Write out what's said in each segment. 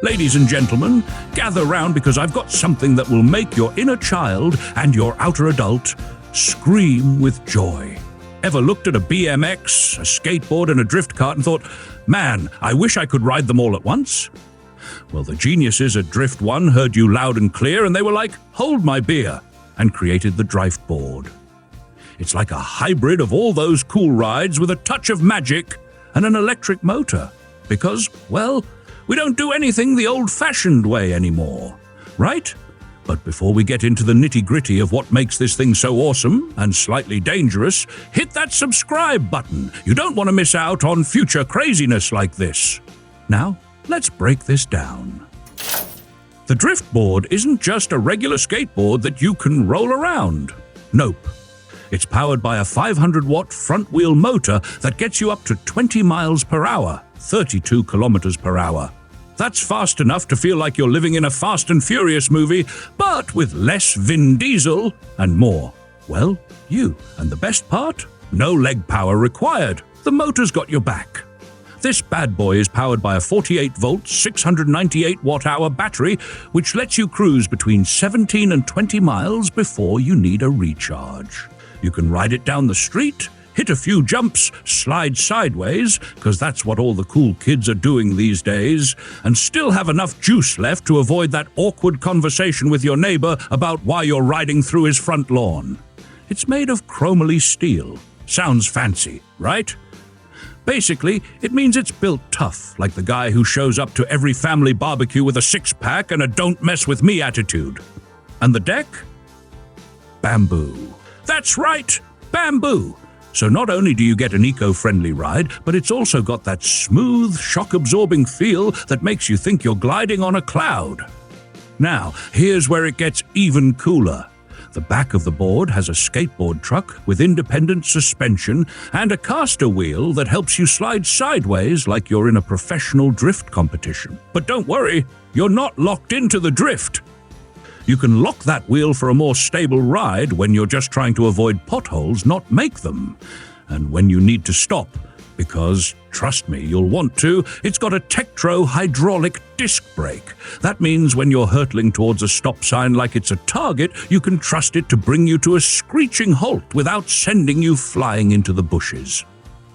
Ladies and gentlemen, gather round because I've got something that will make your inner child and your outer adult scream with joy. Ever looked at a BMX, a skateboard, and a drift cart and thought, man, I wish I could ride them all at once? Well, the geniuses at Dryft One heard you loud and clear, and they were like, hold my beer, and created the Dryft Board. It's like a hybrid of all those cool rides with a touch of magic and an electric motor. Because, well, we don't do anything the old-fashioned way anymore, right? But before we get into the nitty-gritty of what makes this thing so awesome and slightly dangerous, hit that subscribe button. You don't want to miss out on future craziness like this. Now, let's break this down. The Dryft Board isn't just a regular skateboard that you can roll around. Nope. It's powered by a 500-watt front-wheel motor that gets you up to 20 miles per hour, 32 kilometers per hour. That's fast enough to feel like you're living in a Fast and Furious movie, but with less Vin Diesel and more. Well, you. And the best part? No leg power required. The motor's got your back. This bad boy is powered by a 48-volt, 698-watt-hour battery, which lets you cruise between 17 and 20 miles before you need a recharge. You can ride it down the street, hit a few jumps, slide sideways, because that's what all the cool kids are doing these days, and still have enough juice left to avoid that awkward conversation with your neighbor about why you're riding through his front lawn. It's made of chromoly steel. Sounds fancy, right? Basically, it means it's built tough, like the guy who shows up to every family barbecue with a six-pack and a don't-mess-with-me attitude. And the deck? Bamboo. That's right, bamboo. So not only do you get an eco-friendly ride, but it's also got that smooth, shock-absorbing feel that makes you think you're gliding on a cloud. Now, here's where it gets even cooler. The back of the board has a skateboard truck with independent suspension and a caster wheel that helps you slide sideways like you're in a professional drift competition. But don't worry, you're not locked into the drift. You can lock that wheel for a more stable ride when you're just trying to avoid potholes, not make them. And when you need to stop, because, trust me, you'll want to, it's got a Tektro hydraulic disc brake. That means when you're hurtling towards a stop sign like it's a target, you can trust it to bring you to a screeching halt without sending you flying into the bushes.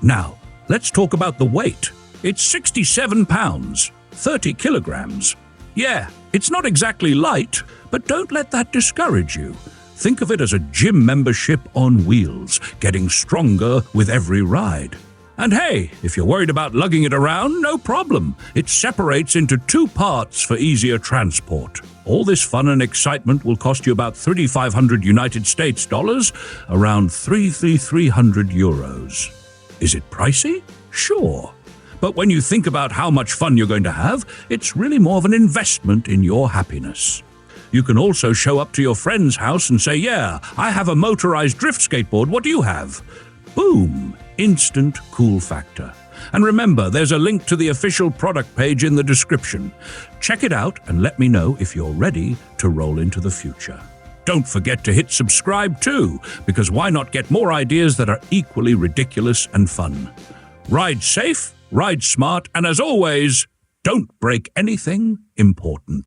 Now, let's talk about the weight. It's 67 pounds, 30 kilograms. Yeah, it's not exactly light, but don't let that discourage you. Think of it as a gym membership on wheels, getting stronger with every ride. And hey, if you're worried about lugging it around, no problem. It separates into two parts for easier transport. All this fun and excitement will cost you about 3,500 United States dollars, around 3,300 euros. Is it pricey? Sure. But when you think about how much fun you're going to have, it's really more of an investment in your happiness. You can also show up to your friend's house and say, yeah, I have a motorized drift skateboard, what do you have? Boom! Instant cool factor. And remember, there's a link to the official product page in the description. Check it out and let me know if you're ready to roll into the future. Don't forget to hit subscribe too, because why not get more ideas that are equally ridiculous and fun? Ride safe, ride smart, and as always, don't break anything important.